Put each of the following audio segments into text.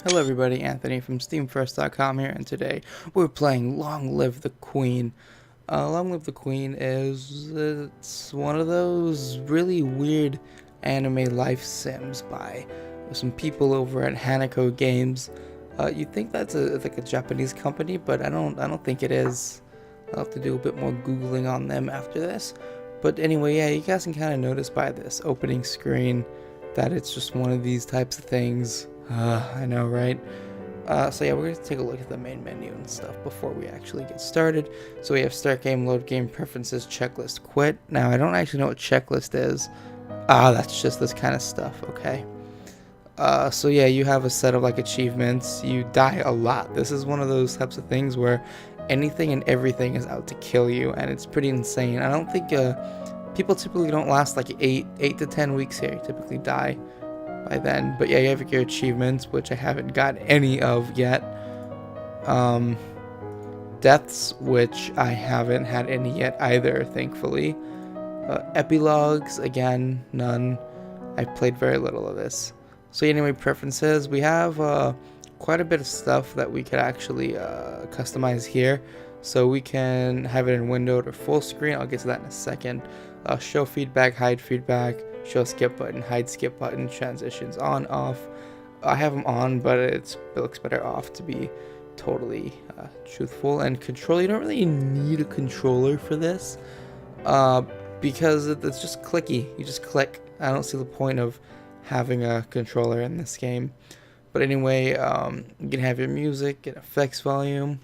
Hello everybody, Anthony from SteamFirst.com here, and today we're playing Long Live the Queen. Long Live the Queen it's one of those really weird anime life sims by some people over at Hanako Games. You'd think that's like a Japanese company, but I don't think it is. I'll have to do a bit more Googling on them after this. But anyway, yeah, you guys can kind of notice by this opening screen that it's just one of these types of things. I know, right? So yeah, we're going to take a look at the main menu and stuff before we actually get started. So we have start game, load game, preferences, checklist, quit. Now, I don't actually know what checklist is. That's just this kind of stuff, okay. So yeah, you have a set of like achievements. You die a lot. This is one of those types of things where anything and everything is out to kill you, and it's pretty insane. I don't think people typically don't last like 8 to 10 weeks here. You typically die by then. But yeah, you have your achievements, which I haven't got any of yet. Deaths, which I haven't had any yet either, thankfully. Epilogues, again, none. I've played very little of this. So anyway, preferences, we have quite a bit of stuff that we could actually customize here. So we can have it in windowed or full screen. I'll get to that in a second. Show feedback, hide feedback, show skip button, hide skip button, transitions on, off. I have them on, but it looks better off, to be totally truthful. And control, you don't really need a controller for this because it's just clicky. You just click. I don't see the point of having a controller in this game. But anyway, you can have your music, get effects volume,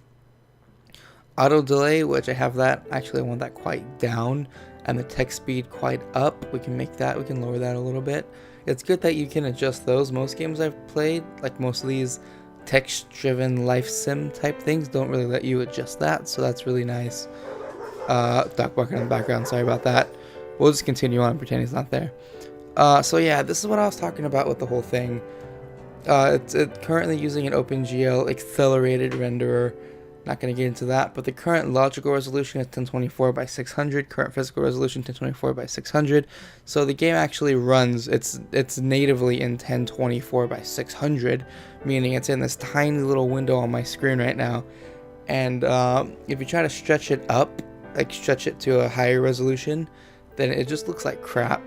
auto delay, which I have that. Actually, I want that quite down, and the text speed quite up. We can make that, we can lower that a little bit. It's good that you can adjust those. Most games I've played, like most of these text-driven life sim type things, don't really let you adjust that, so that's really nice. Dog barking in the background, sorry about that. We'll just continue on, pretend he's not there. So yeah, this is what I was talking about with the whole thing. It's currently using an OpenGL accelerated renderer. Not going to get into that, but the current logical resolution is 1024 by 600, current physical resolution 1024 by 600. So the game actually runs, it's natively in 1024 by 600, meaning it's in this tiny little window on my screen right now. And if you try to stretch it up, like stretch it to a higher resolution, then it just looks like crap.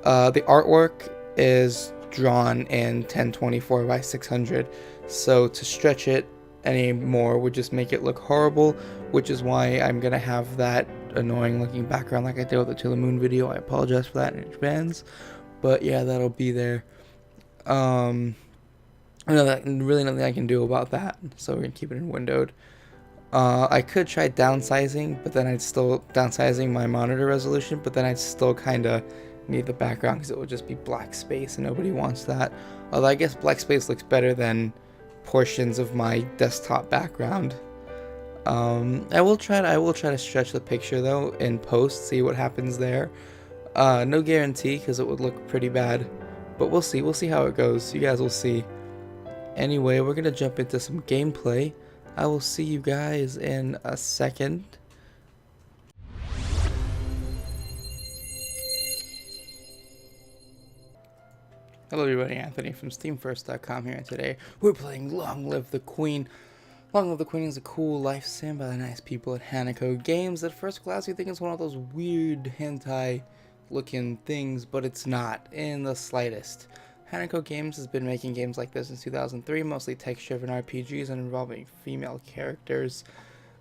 The artwork is drawn in 1024 by 600, so to stretch it anymore would just make it look horrible, which is why I'm gonna have that annoying looking background like I did with the To the Moon video. I apologize for that in advance, but yeah, that'll be there. Really nothing I can do about that, so we're gonna keep it in windowed. I could try downsizing, but then I'd still downsizing my monitor resolution, but then I'd still kind of need the background because it would just be black space and nobody wants that. Although I guess black space looks better than portions of my desktop background. I will try to stretch the picture though in post, see what happens there. No guarantee because it would look pretty bad, but we'll see how it goes. You guys will see. Anyway, we're gonna jump into some gameplay. I will see you guys in a second. Hello everybody, Anthony from SteamFirst.com here, and today we're playing Long Live the Queen. Long Live the Queen is a cool life sim by the nice people at Hanako Games. At first glance you think it's one of those weird hentai looking things, but it's not in the slightest. Hanako Games has been making games like this since 2003, mostly text-driven RPGs and involving female characters.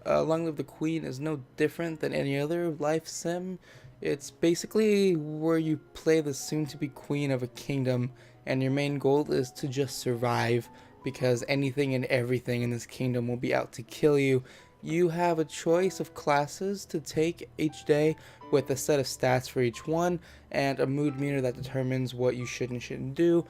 Long Live the Queen is no different than any other life sim. It's basically where you play the soon-to-be queen of a kingdom, and your main goal is to just survive, because anything and everything in this kingdom will be out to kill you. You have a choice of classes to take each day with a set of stats for each one, and a mood meter that determines what you should and shouldn't do,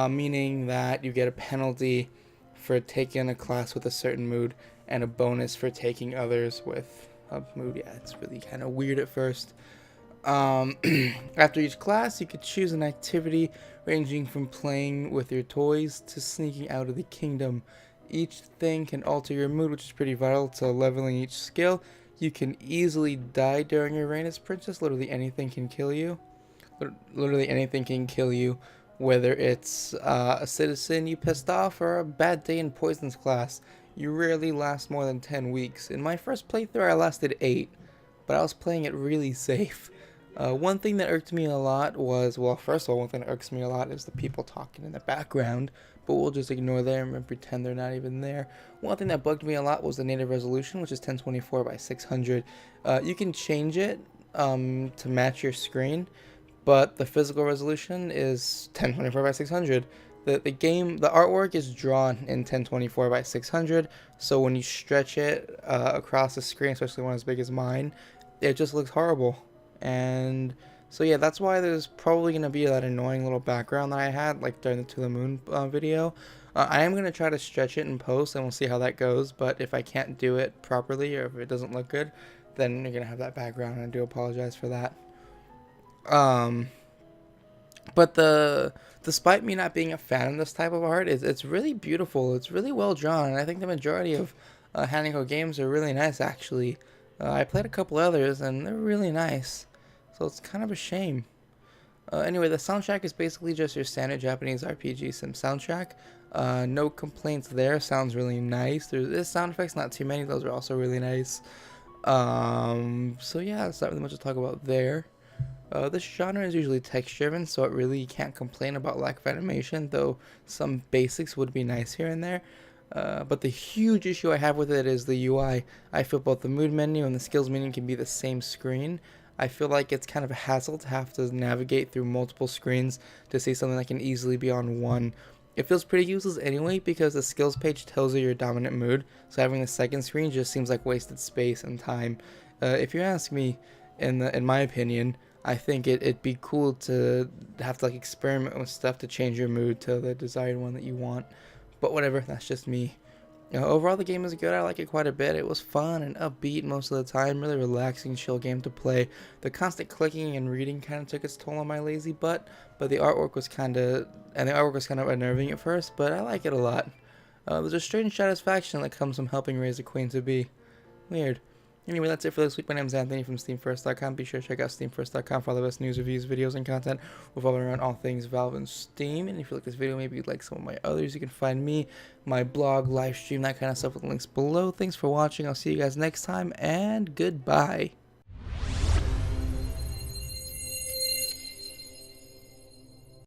meaning that you get a penalty for taking a class with a certain mood, and a bonus for taking others with a mood. Yeah, it's really kind of weird at first. After each class, you could choose an activity ranging from playing with your toys to sneaking out of the kingdom. Each thing can alter your mood, which is pretty vital to leveling each skill. You can easily die during your reign as princess. Literally anything can kill you. Whether it's a citizen you pissed off or a bad day in poisons class, you rarely last more than 10 weeks. In my first playthrough I lasted 8, but I was playing it really safe. One thing that irked me a lot was, well, first of all, one thing that irks me a lot is the people talking in the background, but we'll just ignore them and pretend they're not even there. One thing that bugged me a lot was the native resolution, which is 1024 by 600. You can change it to match your screen, but the physical resolution is 1024 by 600. The artwork is drawn in 1024 by 600, so when you stretch it across the screen, especially one as big as mine, it just looks horrible. And so yeah, that's why there's probably going to be that annoying little background that I had like during the To the Moon video. I am going to try to stretch it in post and we'll see how that goes, but if I can't do it properly or if it doesn't look good, then you're going to have that background, and I do apologize for that. But despite me not being a fan of this type of art, it's really beautiful. It's really well drawn, and I think the majority of Hanako Games are really nice actually. I played a couple others and they're really nice. So it's kind of a shame. Anyway, the soundtrack is basically just your standard Japanese RPG sim soundtrack. No complaints there. Sounds really nice. There's sound effects, not too many. Those are also really nice. So yeah, it's not really much to talk about there. This genre is usually text-driven, so it really can't complain about lack of animation, though some basics would be nice here and there. But the huge issue I have with it is the UI. I feel both the mood menu and the skills menu can be the same screen. I feel like it's kind of a hassle to have to navigate through multiple screens to see something that can easily be on one. It feels pretty useless anyway because the skills page tells you your dominant mood, so having the second screen just seems like wasted space and time. If you ask me, in my opinion, I think it'd be cool to have to like experiment with stuff to change your mood to the desired one that you want. But whatever, that's just me. Overall, the game is good. I like it quite a bit. It was fun and upbeat most of the time. Really relaxing, chill game to play. The constant clicking and reading kind of took its toll on my lazy butt, but the artwork was kind of unnerving at first. But I like it a lot. There's a strange satisfaction that comes from helping raise a queen to be. Weird. Anyway, that's it for this week. My name is Anthony from SteamFirst.com. Be sure to check out SteamFirst.com for all the best news, reviews, videos, and content revolving around all things Valve and Steam. And if you like this video, maybe you'd like some of my others, you can find me, my blog, live stream, that kind of stuff with links below. Thanks for watching. I'll see you guys next time, and goodbye.